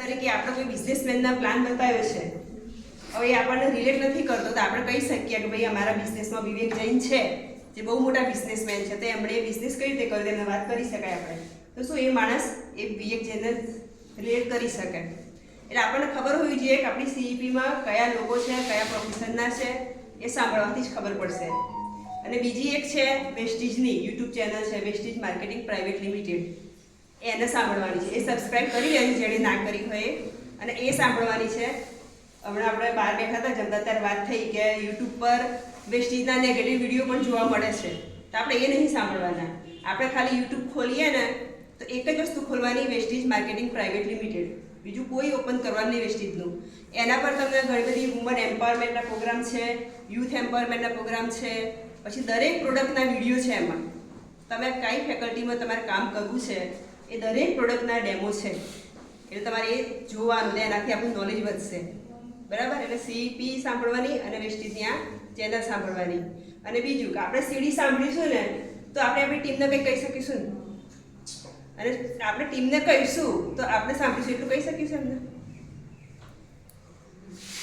તરીકે આપણે કોઈ બિઝનેસમેનના પ્લાન બતાવ્યો છે, હવે એ આપણને રિલેટ નથી કરતો, તો આપણે કહી શકીએ કે ભાઈ અમારા બિઝનેસમાં વિવેક જૈન છે, જે બહુ મોટા બિઝનેસમેન છે, તો એમણે એ બિઝનેસ કઈ રીતે કર્યો એમને વાત કરી શકાય આપણે. તો શું એ માણસ એ વિવેક જૈનને રિલેટ કરી શકે. એટલે આપણને ખબર હોવી જોઈએ કે આપણી સીઈપીમાં કયા લોકો છે, કયા પ્રોફેશનના છે, એ સાંભળવાથી જ ખબર પડશે. અને બીજી એક છે વેસ્ટીજની યુટ્યુબ ચેનલ છે, વેસ્ટીજ માર્કેટિંગ પ્રાઇવેટ લિમિટેડ, એને સાંભળવાની છે. એ સબસ્ક્રાઇબ કરી લેવાની જેણે ના કરી હોય, અને એ સાંભળવાની છે. હમણાં આપણે બહાર બેઠા હતા જમતા ત્યારે વાત થઈ કે યુટ્યુબ પર વેસ્ટીજના નેગેટિવ વિડીયો પણ જોવા મળે છે, તો આપણે એ નહીં સાંભળવાના. આપણે ખાલી યુટ્યુબ ખોલીએ ને તો એક જ વસ્તુ ખોલવાની, વેસ્ટીજ માર્કેટિંગ પ્રાઇવેટ લિમિટેડ, બીજું કોઈ ઓપન કરવાનું નહીં વેસ્ટીજનું. એના પર તમને ઘણી બધી વુમન એમ્પાવરમેન્ટના પ્રોગ્રામ છે, યુથ એમ્પાવરમેન્ટના પ્રોગ્રામ છે, પછી દરેક પ્રોડક્ટના વિડીયો છે. એમાં તમે કઈ ફેકલ્ટીમાં તમારે કામ કરવું છે એ દરેક પ્રોડક્ટના ડેમો છે, એટલે તમારે એ જોવાનું, એનાથી આપણું નોલેજ વધશે. બરાબર. એટલે સીઈપી સાંભળવાની અને વેસ્ટીજની આ ચેનલ સાંભળવાની. અને બીજું કે આપણે સીડી સાંભળીશું ને તો આપણે આપણી ટીમને કંઈ કહી શકીશું ને, અને આપણે ટીમને કહીશું તો આપણે સાંભળીશું એટલું કહી શકીશું એમને.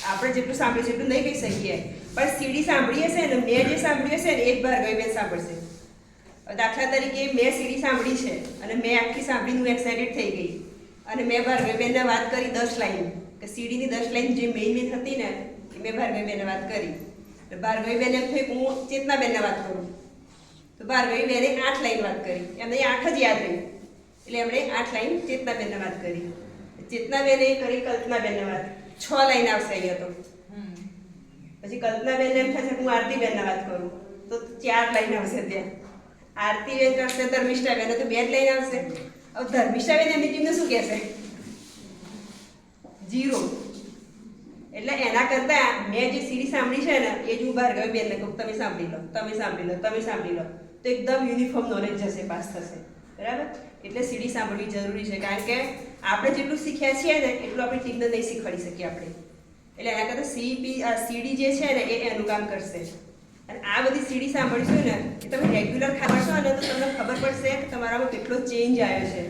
આપણે જેટલું સાંભળીશું એટલું નહીં કહી શકીએ, પણ સીડી સાંભળી હશે ને, મેં જે સાંભળ્યું હશે ને એ જ ભાર્ગવીબેન સાંભળશે. દાખલા તરીકે મેં સીડી સાંભળી છે અને મેં આખી સાંભળીને હું એક્સાઇટેડ થઈ ગઈ, અને મેં ભાર્ગવીબેનને વાત કરી 10 લાઈન, કે સીડીની 10 લાઈન જે મેઇન હતી ને એ મેં ભાર્ગવીબેનને વાત કરી. એટલે ભાર્ગવીબેન એમ થયું હું ચેતનાબેનને વાત કરું, તો ભાર્ગવીબેને 8 લાઈન વાત કરી, એમને 8 જ યાદ રહી, એટલે એમણે 8 લાઈન ચેતનાબેનને વાત કરી. ચેતનાબેને કરી કલ્પનાબેનને વાત, 6 લાઈન આવશે અહીંયા તો. પછી કલ્પનાબેન એમ થશે હું આરતીબેનને વાત કરું તો 4 લાઈન આવશે ત્યાં. આરતીબેન કરશે ધર્મિષ્ઠાબેન તો 2 જ લાઈન આવશે. હવે ધર્મિષ્ઠાબેન એમની ટીમને શું કહેશે? 0. એટલે એના કરતાં મેં જે સીડી સાંભળી છે ને એ જ હું ભાર્ગવીબેનને કહું તમે સાંભળી લો, તમે સાંભળી લો, તમે સાંભળી લો, તો એકદમ યુનિફોર્મ નોલેજ જશે, પાસ થશે. બરાબર. એટલે સીડી સાંભળવી જરૂરી છે, કારણ કે આપણે જેટલું શીખ્યા છીએ ને એટલું આપણી ટીમને નહીં શીખવાડી શકીએ આપણે. એટલે એના કરતાં સીડી જે છે ને એ એનું કામ કરશે. અને આ બધી સીડી સાંભળીશું ને એ તમે રેગ્યુલર ખાવશો ને તો તમને ખબર પડશે કે તમારામાં કેટલો ચેન્જ આવ્યો છે.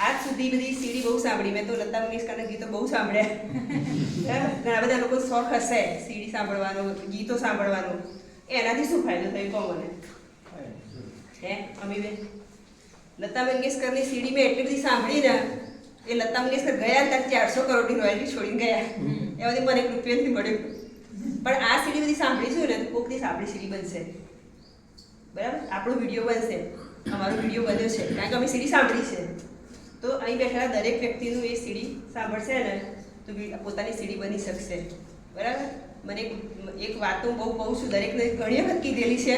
આજ સુધી બધી સીડી બહુ સાંભળી, મેં તો લતા મંગેશકરના ગીતો બહુ સાંભળ્યા. ઘણા બધા લોકો શોખ હશે સીડી સાંભળવાનો, ગીતો સાંભળવાનો, એનાથી શું ફાયદો થયો કહો મને? હે અમીબેન, લતા મંગેશકરની સીડી મેં એટલી બધી સાંભળી ને, એ લતા મંગેશકર ગયા ત્યાં 400 કરોડની રોયલ્ટી છોડીને ગયા, એમાંથી મને 1 રૂપિયો નથી મળ્યો. પણ આ સીડી બધી સાંભળીશું ને તો કોઈક દિવસ આપણી સીડી બનશે. બરાબર. આપણો વિડીયો બનશે, અમારો વિડીયો બન્યો છે કારણ કે અમે સીડી સાંભળી છે. તો અહીં બેઠેલા દરેક વ્યક્તિનું એ સીડી સાંભળશે ને તો પોતાની સીડી બની શકશે. બરાબર. મને એક વાત હું બહુ કહું છું, દરેકને ઘણી વખત કીધેલી છે,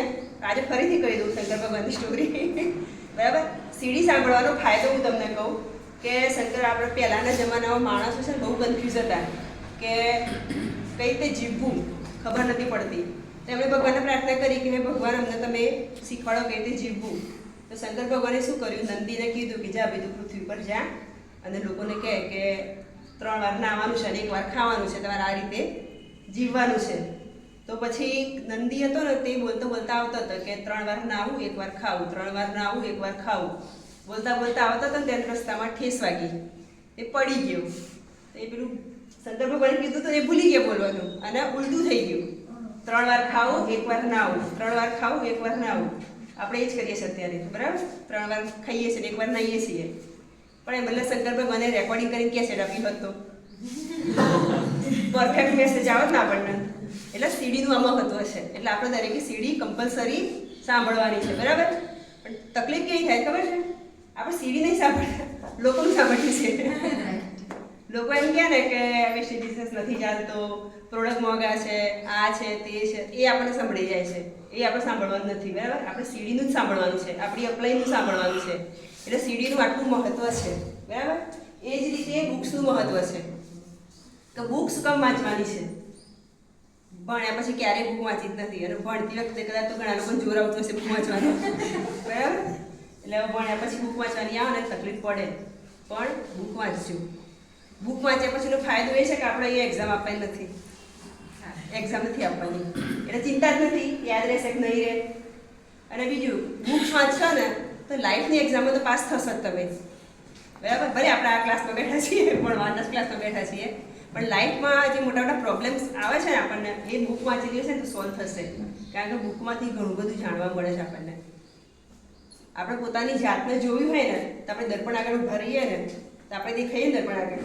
આજે ફરીથી કહી દઉં શંકર ભગવાનની સ્ટોરી. બરાબર. સીડી સાંભળવાનો ફાયદો હું તમને કહું કે શંકર આપણે પહેલાંના જમાનામાં માણસો છે ને બહુ કન્ફ્યુઝ હતા કે કઈ રીતે જીવવું ખબર નથી પડતી. તો એમણે ભગવાનને પ્રાર્થના કરી કે હે ભગવાન અમને તમે શીખવાડો કઈ રીતે જીવવું. તો શંકર ભગવાને શું કર્યું? નંદીને કીધું કે જા બીજું પૃથ્વી પર જા અને લોકોને કહે કે 3 વાર નાહવાનું છે અને 1 વાર ખાવાનું છે, તમારે આ રીતે જીવવાનું છે. તો પછી નંદી હતો ને તે બોલતો બોલતા આવતો હતો કે 3 વાર નાહવું 1 વાર ખાવું, 3 વાર નાહવું 1 વાર ખાવું, બોલતા બોલતા આવતો હતો ને ત્યારે રસ્તામાં ઠેસ વાગી, એ પડી ગયો. એ પેલું શંકર ભગવાને કીધું તો એ ભૂલી ગયા બોલવાનું અને ઉલટું થઈ ગયું. 3 વાર ખાવું 1 વાર નાહવું, 3 વાર ખાવું 1 વાર નાહવું. આપણે એ જ કરીએ છીએ અત્યારે. બરાબર. 3 વાર ખાઈએ છીએ 1 વાર નાહીએ છીએ. પણ એ બદલે શંકર ભગવાને રેકોર્ડિંગ કરીને કેસેટ આપી હોત તો પરફેક્ટ મેસેજ આવત ને આપણને. એટલે સીડીનું આમાં મહત્વ છે. એટલે આપણે દરેકે સીડી કમ્પલસરી સાંભળવાની છે. બરાબર. પણ તકલીફ કેવી થાય ખબર છે? આપણે સીડી નહીં સાંભળતા, લોકોનું સાંભળીએ છીએ. લોકો એમ કહે ને કે વેસ્ટી બિઝનેસ નથી ચાલતો, પ્રોડક્ટ મોંઘા છે, આ છે તે છે, એ આપણને સાંભળી જાય છે. એ આપણે સાંભળવાનું નથી. બરાબર. આપણે સીડીનું જ સાંભળવાનું છે, આપણી અપ્લાયનું સાંભળવાનું છે. એટલે સીડીનું આટલું મહત્વ છે. બરાબર. એ જ રીતે બુક્સનું મહત્વ છે કે બુક્સ કમ વાંચવાની છે. ભણ્યા પછી ક્યારેય બુક વાંચી જ નથી, અને ભણતી વખતે કદાચ તો ઘણા લોકોને જોર આવતું હશે બુક વાંચવાનું. બરાબર. એટલે ભણ્યા પછી બુક વાંચવાની આવે ને તકલીફ પડે, પણ બુક વાંચજો. બુક વાંચ્યા પછીનો ફાયદો એ છે કે આપણે અહીંયા એક્ઝામ આપવાની નથી, એક્ઝામ નથી આપવાની એટલે ચિંતા જ નથી, યાદ રહેશે કે નહીં રહે. અને બીજું બુક્સ વાંચશો ને તો લાઈફની એક્ઝામમાં તો પાસ થશો જ તમે. બરાબર. ભલે આપણે આ ક્લાસમાં બેઠા છીએ, ભણવાના ક્લાસમાં બેઠા છીએ, પણ લાઈફમાં જે મોટા મોટા પ્રોબ્લેમ્સ આવે છે ને આપણને, એ બુક વાંચી લેશે ને તો સોલ્વ થશે. કારણ કે બુકમાંથી ઘણું બધું જાણવા મળે છે આપણને. આપણે પોતાની જાતને જોયું હોય ને તો આપણે દર્પણ આગળ ઊભા રહીએ ને તો આપણે દેખાઈએ દર્પણ આગળ,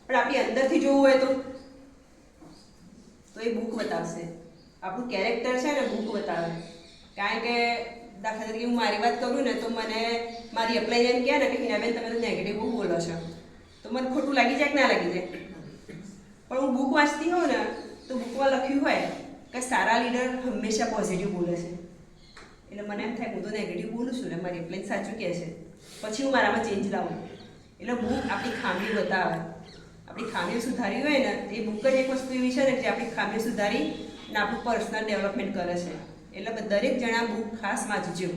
પણ આપણી અંદરથી જોવું હોય તો એ બુક બતાવશે. આપણું કેરેક્ટર છે ને બુક બતાવે. કારણ કે દાખલા તરીકે હું મારી વાત કરું ને તો મને મારી અપ્લાય એમ કહે ને કે હિનાબેન તમે તો નેગેટિવ બહુ બોલો છો, તો મને ખોટું લાગી જાય કે ના લાગી જાય. પણ હું બુક વાંચતી હોઉં ને તો બુકમાં લખ્યું હોય કે સારા લીડર હંમેશા પોઝિટિવ બોલે છે. એટલે મને એમ થાય હું તો નેગેટિવ બોલું છું ને, મારી એપ્લાઇન સાચું કહે છે. પછી હું મારામાં ચેન્જ લાવું. એટલે બુક આપણી ખામીઓ બતાવે. આપણી ખામીઓ સુધારી હોય ને એ બુક જ એક વસ્તુ એવી છે ને જે આપણી ખામીઓ સુધારી અને આપણું પર્સનલ ડેવલપમેન્ટ કરે છે. એટલે દરેક જણા બુક ખાસ વાંચજો.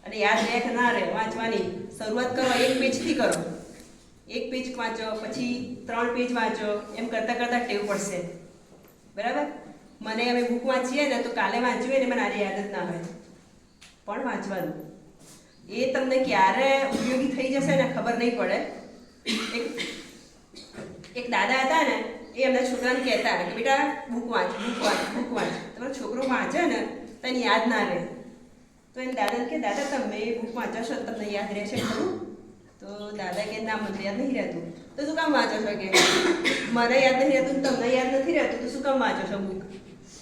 અને યાદ રહે કે ના રહે વાંચવાની શરૂઆત કરો, 1 પેજથી કરો. 1 પેજ વાંચો, પછી 3 પેજ વાંચો, એમ કરતાં કરતાં ટેવ પડશે. બરાબર. મને અમે બુક વાંચીએ ને તો કાલે વાંચ્યું હોય ને મને આજે યાદ જ ના હોય, પણ વાંચવાનું. એ તમને ક્યારે ઉપયોગી થઈ જશે ને ખબર નહીં પડે. એક દાદા હતા ને, એ એમના છોકરાને કહેતા કે બેટા બુક વાંચ, બુક વાંચ, બુક વાંચ. તમારો છોકરો વાંચે ને તને યાદ ના રહે. તો એને દાદાને કે દાદા તમે એ બુક વાંચો છો તમને યાદ રહેશે ખરું? તો દાદા કે ના મને યાદ નહીં રહેતું. તો શું કામ વાંચો છો? કે મને યાદ નહીં રહેતું, તમને યાદ નથી રહેતું, તો શું કામ વાંચો છો બુક?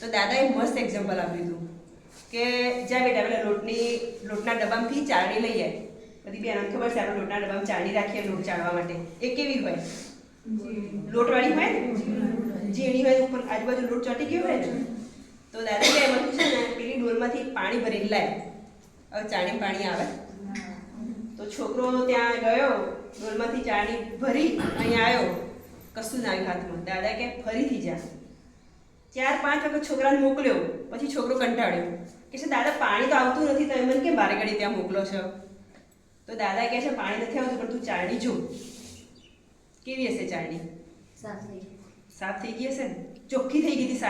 તો દાદાએ મસ્ત એક્ઝામ્પલ આપ્યું હતું કે જ્યાં બેટા પેલા લોટના ડબ્બામાંથી ચાળણી લઈ જાય. બધી બેનોને ખબર છે આપણે લોટના ડબ્બામાં ચાળણી રાખીએ લોટ ચાળવા માટે. એ કેવી હોય? લોટવાળી હોય ને, ઝીણી હોય, ઉપર આજુબાજુ લોટ ચોટી ગયો હોય ને. તો દાદા કે એમાં છે ને પેલી ડોલમાંથી પાણી ભરીને લાય. હવે ચાળણી પાણી આવે તો છોકરો ત્યાં ગયો, ડોલમાંથી ચાળણી ભરી અહીંયા આવ્યો, કશું ના આવ્યું હાથમાં. દાદા કે ફરીથી જા. 4-5 વખત છોકરાને મોકલ્યો, પછી છોકરો કંટાળ્યો કે છે દાદા પાણી તો આવતું નથી, તમે મને કેમ બારે ઘડી ત્યાં મોકલો છો? તો દાદા કહે છે પાણી નથી આવતું પણ તું ચાળણી જો. કેવી હશે ચાળણી? સાફ થઈ ગઈ હશે ને, ચોખ્ખી થઈ ગઈ હતી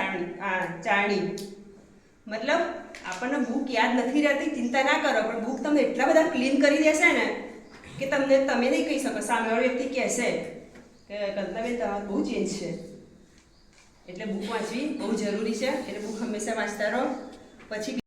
ચાળણી. મતલબ આપણને બુક યાદ નથી રહેતી, ચિંતા ના કરો, પણ બુક તમને એટલા બધા ક્લીન કરી દેશે ને કે તમે નહીં કહી શકો. સામેવાળો વ્યક્તિ કહેશે કે કંતાબેન તમારું બહુ ચેન્જ છે. એટલે બુક વાંચવી બહુ જરૂરી છે. એટલે બુક હંમેશા વાંચતા રહો. પછી